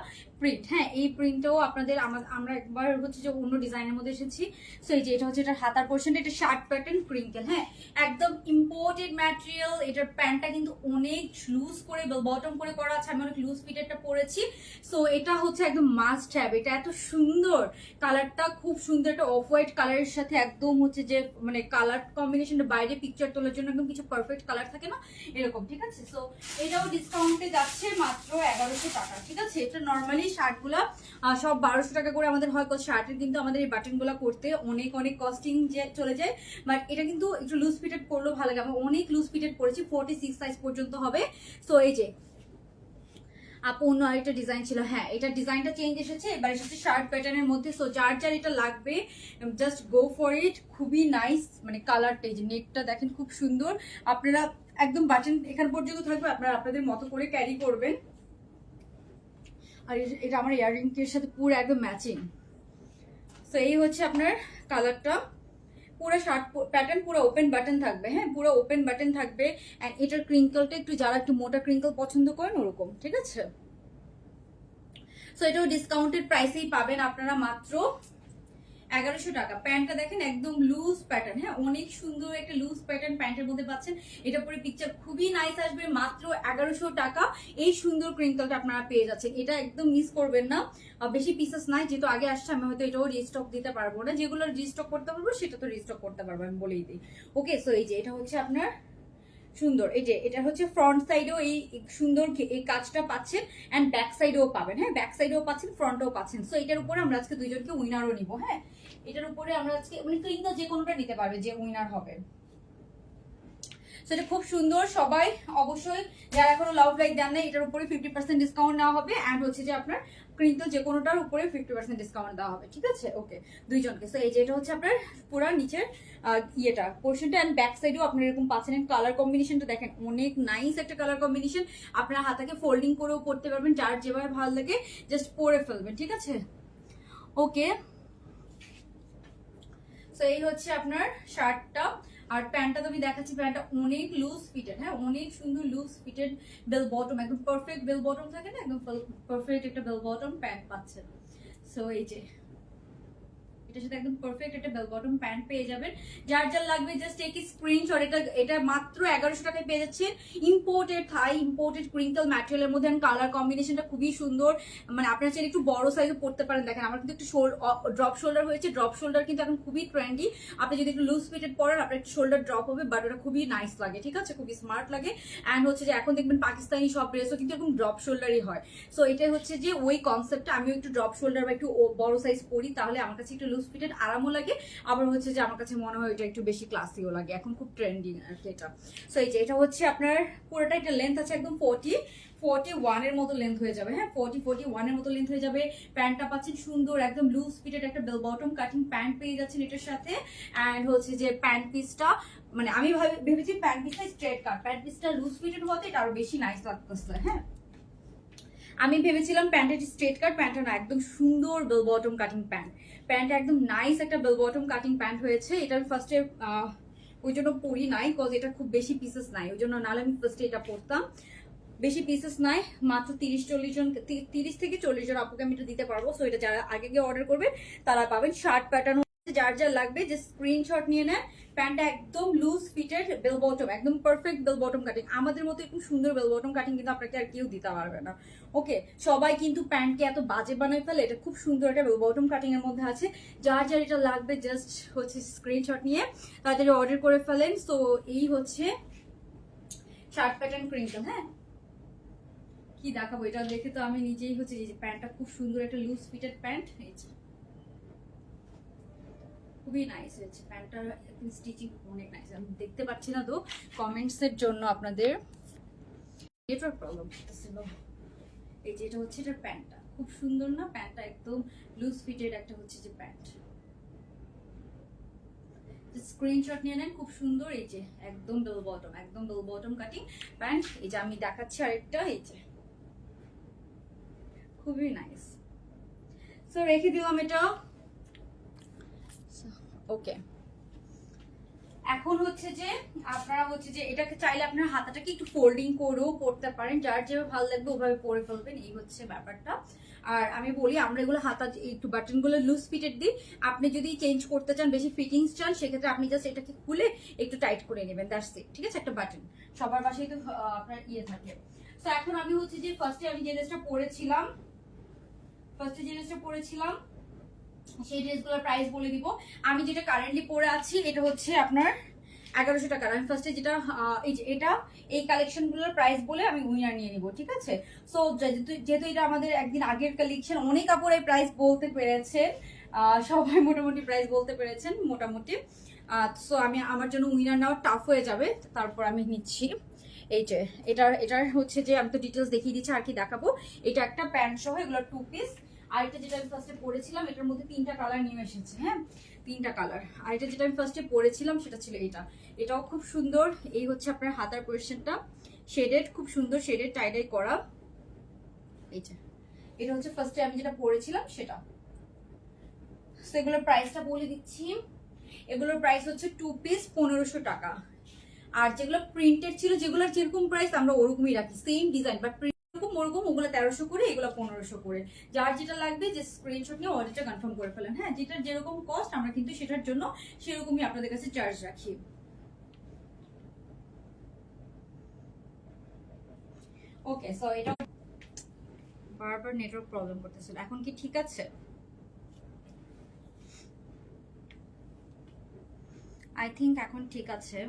প্রিন্ট, হ্যাঁ এই প্রিন্টটাও আপনাদের আমরা একবার হচ্ছে যে অন্য ডিজাইনের মধ্যে এসেছি। সো এই যে এটা হচ্ছে এটার হাতার পোর্শনটা, এটা শার্ট প্যাটার্ন ক্রিঙ্কেল, হ্যাঁ একদম ইম্পোর্টেড ম্যাটেরিয়াল। এটার প্যান্টটা কিন্তু অনেক লুজ করে বটম করে করা আছে, আমি অনেক লুজ ফিটেরটা পরেছি। সো এটা হচ্ছে একদম মাস্ট হ্যাভ, এটা এত সুন্দর, কালারটা খুব সুন্দর, একটা অফ হোয়াইট কালারের সাথে একদম হচ্ছে যে মানে কালার কম্বিনেশনটা বাইরে পিকচার তোলার জন্য একদম কিছু পারফেক্ট কালার থাকে না এরকম, ঠিক আছে? সো এটাও ডিসকাউন্টে যাচ্ছে মাত্র 1100 টাকা, ঠিক আছে? এটা নর্মালি শার্টগুলা সব 1200 টাকা করে আমাদের হয়, শার্টের কিন্তু আমাদের এই বাটনগুলো করতে অনেক অনেক কস্টিং যে চলে যায়, বাট এটা কিন্তু একটু লুজ ফিটেড করলেও ভালো লাগে। আমি অনেক লুজ ফিটেড করেছি, 46 সাইজ পর্যন্ত হবে। সো এই যে অন্য আরেকটা ডিজাইন ছিল, হ্যাঁ এটা ডিজাইনটা চেঞ্জ এসেছে, এবার এসেছে শার্ট প্যাটার্নের মধ্যে। সো যার যার এটা লাগবে জাস্ট গো ফর ইট, খুবই নাইস, মানে কালারটা এই যে নেকটা দেখেন খুব সুন্দর, আপনারা একদম বাটন এখান পর্যন্ত থাকবে, আপনারা আপনাদের মতো করে ক্যারি করবেন। আর এটা আমার ইয়াররিংসের সাথে পুরো একদম ম্যাচিং। সো এই হচ্ছে আপনার কালারটা, পুরো শার্ট প্যাটার্ন পুরো ওপেন বাটন থাকবে, হ্যাঁ পুরো ওপেন বাটন থাকবে। অ্যান্ড এটার ক্রিঙ্কলটা একটু, যারা একটু মোটা ক্রিঙ্কল পছন্দ করেন ওরকম, ঠিক আছে। সো এটাও ডিসকাউন্টেড প্রাইসেই পাবেন আপনারা মাত্র 1100 টাকা। প্যান্টটা দেখেন একদম লুজ প্যাটার্ন, হ্যাঁ অনেক সুন্দর একটা লুজ প্যাটার্ন প্যান্টের মধ্যে পাচ্ছেন। এটা পরে পিকচার খুবই নাইস আসবে, মাত্র 1100 টাকা এই সুন্দর ক্রিঙ্কলটা আপনারা পেয়ে যাচ্ছেন। এটা একদম মিস করবেন না। বেশি পিসেস নাই, যেহেতু আগে আসছে আমি হয়তো এটাও রিস্টক দিতে পারবো না, যেগুলো রিস্টক করতে পারবো সেটা তো রিস্টক করতে পারবো, আমি বলেই দিই। ওকে, সো এই যে এটা হচ্ছে আপনার সুন্দর, এই যে এটা হচ্ছে ফ্রন্ট সাইডেও এই সুন্দর এই কাজটা পাচ্ছেন, এন্ড ব্যাক সাইডেও পাবেন, হ্যাঁ ব্যাক সাইডেও পাচ্ছেন, ফ্রন্টেও পাচ্ছেন। সো এটার উপরে আমরা আজকে দুইজনকে উইনারও নিব, হ্যাঁ এটার উপরে আমরা আজকে মানে ক্লিনটা যে কোনোটা নিতে পারবে যে উইনার হবে। সেটা খুব সুন্দর, সবাই অবশ্যই যারা এখনো লাভ লাইক দেন না, এটার উপরে 50% ডিসকাউন্ট নেওয়া হবে। অ্যান্ড হচ্ছে যে আপনার ক্রিঙ্কল যে কোনোটার উপরে 50% ডিসকাউন্ট দেওয়া হবে, ঠিক আছে। ওকে, দুইজনকে। সো এই যে এটা হচ্ছে আপনার পুরো নিচের ইয়েটা পোর্শনটা, অ্যান্ড ব্যাক সাইডেও আপনার এরকম পাচ্ছেন। কালার কম্বিনেশনটা দেখেন অনেক নাইস একটা কালার কম্বিনেশন। আপনার হাতাকে ফোল্ডিং করেও পড়তে পারবেন, যার যেভাবে ভালো লাগে জাস্ট পরে ফেলবেন, ঠিক আছে। ওকে, সো এই হচ্ছে আপনার শার্টটা। আর প্যান্টটা তো আমি দেখাচ্ছি, প্যান্টটা অনেক লুজ ফিটেড, হ্যাঁ অনেক সুন্দর লুজ ফিটেড বেল বটম, একদম পারফেক্ট বেল বটম থাকে না, একদম পারফেক্ট একটা বেল বটম প্যান্ট পাচ্ছেন। সো এই যে এটার সাথে একদম পারফেক্ট একটা বেল বটম প্যান্ট পেয়ে যাবেন। যার যার লাগবে জাস্ট টেক স্ক্রিনশট। এটা মাত্র 1100 টাকায় পেয়ে যাচ্ছেন। ইম্পোর্টেড থাই, ইম্পোর্টেড ক্রিঙ্কল ম্যাটেরিয়ালের মধ্যে, কালার কম্বিনেশনটা খুবই সুন্দর। মানে আপনারা চাইলে একটু বড় সাইজে পড়তে পারেন। দেখেন আমার কিন্তু একটু ড্রপ শোল্ডার হয়েছে, ড্রপ শোল্ডার কিন্তু এখন খুবই ট্রেন্ডি। আপনি যদি একটু লুজ ফিটেড পরেন আপনার একটু শোল্ডার ড্রপ হবে, বাট ওটা খুবই নাইস লাগে, ঠিক আছে, খুবই স্মার্ট লাগে। অ্যান্ড হচ্ছে যে এখন দেখবেন পাকিস্তানি সব ড্রেসও কিন্তু এরকম ড্রপ শোল্ডারই হয়। সো এটাই হচ্ছে যে ওই কনসেপ্টটা, আমিও একটু ড্রপ শোল্ডার বা একটু বড় সাইজ পরি, তাহলে আমার কাছে একটু লুজ ফিটেড আরামও লাগে, আবার হচ্ছে যে আমার কাছে মনে হয় এটা একটু বেশি ক্লাসিও লাগে, এখন খুব ট্রেন্ডিং আর কি এটা। সো এই যে এটা হচ্ছে আপনার পুরোটা একটা লেন্থ আছে একদম 41 এর মতো লেন্থ হয়ে যাবে, হ্যাঁ 41 এর মতো লেন্থ হয়ে যাবে। প্যান্টটা পাচ্ছেন সুন্দর একদম লুজ ফিটেড একটা বেল বটম কাটিং প্যান্ট পেয়ে যাচ্ছেন এটার সাথে। অ্যান্ড হচ্ছে যে প্যান্ট পিসটা, মানে আমি ভেবেছি প্যান্ট পিসটা স্ট্রেট কাট, প্যান্ট পিসটা লুজ ফিটেড হতে এটা আরো বেশি নাইস লাগতেছে, হ্যাঁ আমি ভেবেছিলাম প্যান্টের স্ট্রেট কাট, প্যান্টটা না একদম সুন্দর বেল বটম কাটিং প্যান্ট। প্যান্টটা একদম নাইস একটা বেল বটম কাটিং প্যান্ট হয়েছে। এটা আমি ফার্স্টে ওই জন্য পরি নাই, কজ এটা খুব বেশি পিসেস নাই, ওই জন্য নাহলে আমি ফার্স্টে এটা পরতাম। বেশি পিসেস নাই, মাত্র 30-40 জন, 30 থেকে 40 জন আপুকে আমি এটা দিতে পারবো। সো এটা যারা আগে গিয়ে অর্ডার করবে তারা পাবেন। শার্ট প্যাটার্ন যার যার লাগবে যে স্ক্রিনশট নিয়ে নেন। প্যান্টটা একদম লুজ ফিটেড বেল বটম, একদম পারফেক্ট বেল বটম কাটিং। আমাদের মতো একটু সুন্দর বেল বটম কাটিং কিন্তু আপনাকে আর কেউ দিতে পারবে না। ওকে, সবাই কিন্তু প্যান্টকে এত বাজে বানায় ফেলে, এটা খুব সুন্দর একটা বেল বটম কাটিং এর মধ্যে আছে। যার যার এটা লাগবে জাস্ট হচ্ছে স্ক্রিনশট নিয়ে তাড়াতাড়ি অর্ডার করে ফেলেন। সো এই হচ্ছে শার্ট প্যাটার্ন ক্রিঙ্কল। হ্যাঁ কি দেখাবো, এটা দেখে তো আমি নিজেই হচ্ছে যে প্যান্টটা খুব সুন্দর একটা লুজ ফিটেড প্যান্ট, খুবই নাইস হয়েছে প্যান্টটার স্টিচিং অনেক নাইস। আমি দেখতে পাচ্ছি না তো কমেন্টস এর জন্য আপনাদের নেটওয়ার্ক প্রবলেম হচ্ছিল। এই যে এটা হচ্ছে এটার প্যান্টটা খুব সুন্দর না, প্যান্টটা একদম লুজ ফিটেড একটা হচ্ছে যে প্যান্ট। স্ক্রিনশট নিয়ে নেন, খুব সুন্দর। এই যে একদম বেল বটম, একদম বেল বটম কাটিং প্যান্ট। এই যে আমি দেখাচ্ছি আরেকটা, এই যে খুবই নাইস। সো রেখে দিলাম এটা। ওকে, এখন হচ্ছে যে আপনারা হচ্ছে যে এটাকে চাইলে আপনার হাতাটাকে একটু ফোল্ডিং করেও পড়তে পারেন, যার যেভাবে ভালো লাগবে ওভাবে পরে ফেলবেন, এই হচ্ছে ব্যাপারটা। আর আমি বলি আমরা এগুলো হাতা একটু বাটনগুলো লুজ ফিটেড দিই। আপনি যদি চেঞ্জ করতে চান, বেশি ফিটিংস চান, সেক্ষেত্রে আপনি জাস্ট এটাকে খুলে একটু টাইট করে নেবেন, দ্যাটস ইট, ঠিক আছে। একটা বাটন সবার বাসায় তো আপনার ইয়ে থাকে। তো এখন আমি হচ্ছে যে ফার্স্টে আমি যে ড্রেসটা পরেছিলাম, সেই ড্রেসগুলোর প্রাইস বলে দিব। আমি যেটা কারেন্টলি পরে আছি এটা হচ্ছে আপনার 1100 টাকা। আমি ফার্স্টে যেটা এই যে এটা এই কালেকশনগুলোর প্রাইস বলে আমি উইনার নিয়ে নিব, ঠিক আছে। সো যেহেতু এটা আমাদের একদিন আগের কালেকশন, অনেক কাপড় এই প্রাইস বলতে পেরেছেন, সবাই মোটামুটি প্রাইস বলতে পেরেছেন মোটামুটি। সো আমি আমার জন্য উইনার নেওয়া টাফ হয়ে যাবে, তারপর আমি নিচ্ছি। এই যে এটার হচ্ছে যে আমি তো ডিটেলস দেখিয়ে দিচ্ছি, আর কি দেখাবো। এটা একটা প্যান্ট সহ, এগুলো 2 পিস। আর এটা যেটা আমি ফার্স্টে পরেছিলাম এটার মধ্যে 3টা কালার নিয়ে এসেছে, হ্যাঁ 3টা কালার। আর এটা যেটা আমি ফার্স্টে পরেছিলাম সেটা ছিল এটাও খুব সুন্দর। এই হচ্ছে আপনার হাতার পোরশনটা শেডেড, খুব সুন্দর শেডেড টাইডাই করা। এটা হচ্ছে ফার্স্টে আমি যেটা পরেছিলাম সেটা। সেগুলোর প্রাইসটা বলে দিচ্ছি। এগুলোর প্রাইস হচ্ছে 2 পিস 1500 টাকা। আর যেগুলো প্রিন্টেড ছিল, যেগুলোর যেরকম প্রাইস আমরা ওরকমই রাখি, সেম ডিজাইন বাট ওরকম, ওগুলো 1300 করে, এগুলো 1500 করে। যার যেটা লাগবে যে স্ক্রিনশট নিয়ে অর্ডারটা কনফার্ম করে ফেলেন। হ্যাঁ, যেটার যেরকম কস্ট আমরা কিন্তু সেটার জন্য সেরকমই আপনাদের কাছে চার্জ রাখি। ওকে, সো এটা বারবার নেটওয়ার্ক প্রবলেম করতেছিল, এখন কি ঠিক আছে? আই থিঙ্ক এখন ঠিক আছে।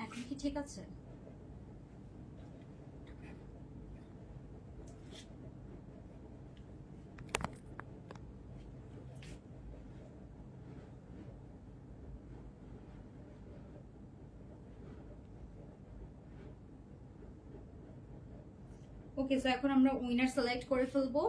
এখন কি ঠিক আছে? ওকে, সো এখন আমরা উইনার সিলেক্ট করে ফেলবো।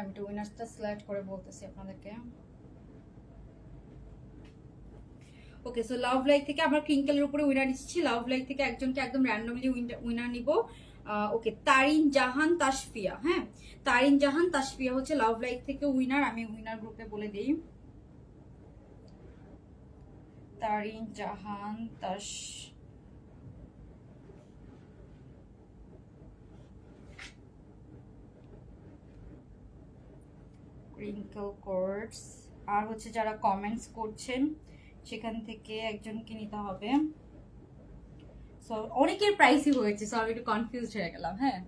আমি একটু উইনার্সটা সিলেক্ট করে বলতেছি আপনাদেরকে। ওকে, সো লাভ লাইক থেকে আমরা ক্রিঙ্কেলের উপরে উইনার দিচ্ছি। লাভ লাইক থেকে একজনকে একদম র্যান্ডমলি উইনার নিব। ওকে, তারিন জাহান তাসফিয়া। হ্যাঁ, তারিন জাহান তাসফিয়া হচ্ছে লাভ লাইক থেকে উইনার। আমি উইনার গ্রুপে বলে দিই, তারিন জাহান তাস ক্রিঙ্কেল কোর্স। আর হচ্ছে যারা কমেন্টস করছেন সেখান থেকে একজনকে নিতে হবে। সো অনেকের প্রাইসই হয়েছে, সো আমি একটু কনফিউজড হয়ে গেলাম। হ্যাঁ,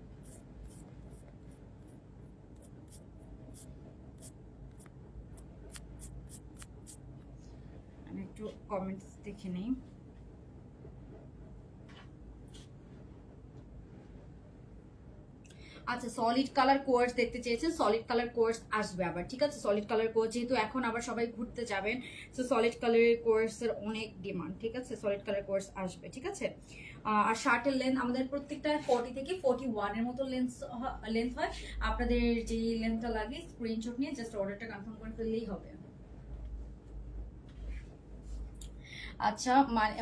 আমি একটু কমেন্টস দেখে নিই। আচ্ছা, সলিড কালার কোয়ার্স দেখতে চেয়েছেন, সলিড কালার কোয়ার্স আসবে আবার, ঠিক আছে? সলিড কালার কোয়ার্স যেহেতু এখন আবার সবাই ঘুরতে যাবেন, সো সলিড কালারের কোয়ার্সের অনেক ডিমান্ড, ঠিক আছে? সলিড কালার কোয়ার্স আসবে, ঠিক আছে? আর শার্টের লেন্থ আমাদের প্রত্যেকটা 40 থেকে 41 এর মতো লেন্থ হয়। আপনাদের যে লেন্থটা লাগে স্ক্রিনশট নিয়ে জাস্ট অর্ডারটা কনফার্ম করে ফেললেই হবে। আচ্ছা,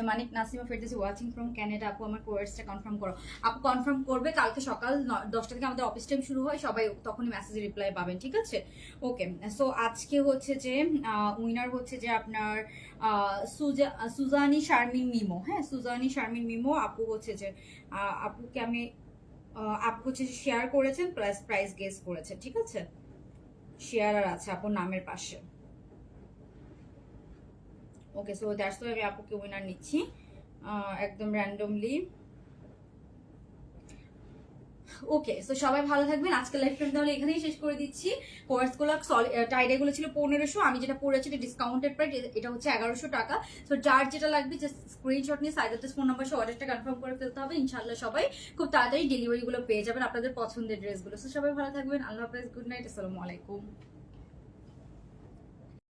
Manik Nasima Ferdousi watching from Canada. আপু আমার কোর্সটা কনফার্ম করো। আপু কনফার্ম করবে, কালকে সকাল 10টা থেকে আমাদের অফিস টাইম শুরু হয়, সবাই তখনই মেসেজে রিপ্লাই পাবেন, ঠিক আছে? ওকে, সো আজকে হচ্ছে যে উইনার হচ্ছে যে আপনার সুজানি শারমিন মিমো। হ্যাঁ, সুজানি শারমিন মিমো আপু হচ্ছে যে আপুকে আমি আপু হচ্ছে শেয়ার করেছেন প্লাস প্রাইস গেস করেছেন, ঠিক আছে? শেয়ার আর আছে আপুর নামের পাশে। ওকে, সো দ্যাটস ওয়াই আমি আপুকে উইনার নিচ্ছি একদম র্যান্ডমলি। ওকে, সো সবাই ভালো থাকবেন। আজকে লাইভ স্ট্রিম তাহলে এখানেই শেষ করে দিচ্ছি। কোর্সগুলো টাইডাইগুলো ছিল 1500, আমি যেটা পড়েছি এটা ডিসকাউন্টেড প্রাইস, এটা হচ্ছে 1100 টাকা। সো যার যেটা লাগবে জাস্ট স্ক্রিনশট নিয়ে সাইদাতের ফোন নাম্বার সহ অর্ডারটা কনফার্ম করে ফেলতে হবে। ইনশাআল্লাহ সবাই খুব তাড়াতাড়ি ডেলিভারিগুলো পেয়ে যাবেন আপনাদের পছন্দের ড্রেসগুলো। সো সবাই ভালো থাকবেন, আল্লাহ হাফেজ, গুড নাইট, আসসালামু আলাইকুম।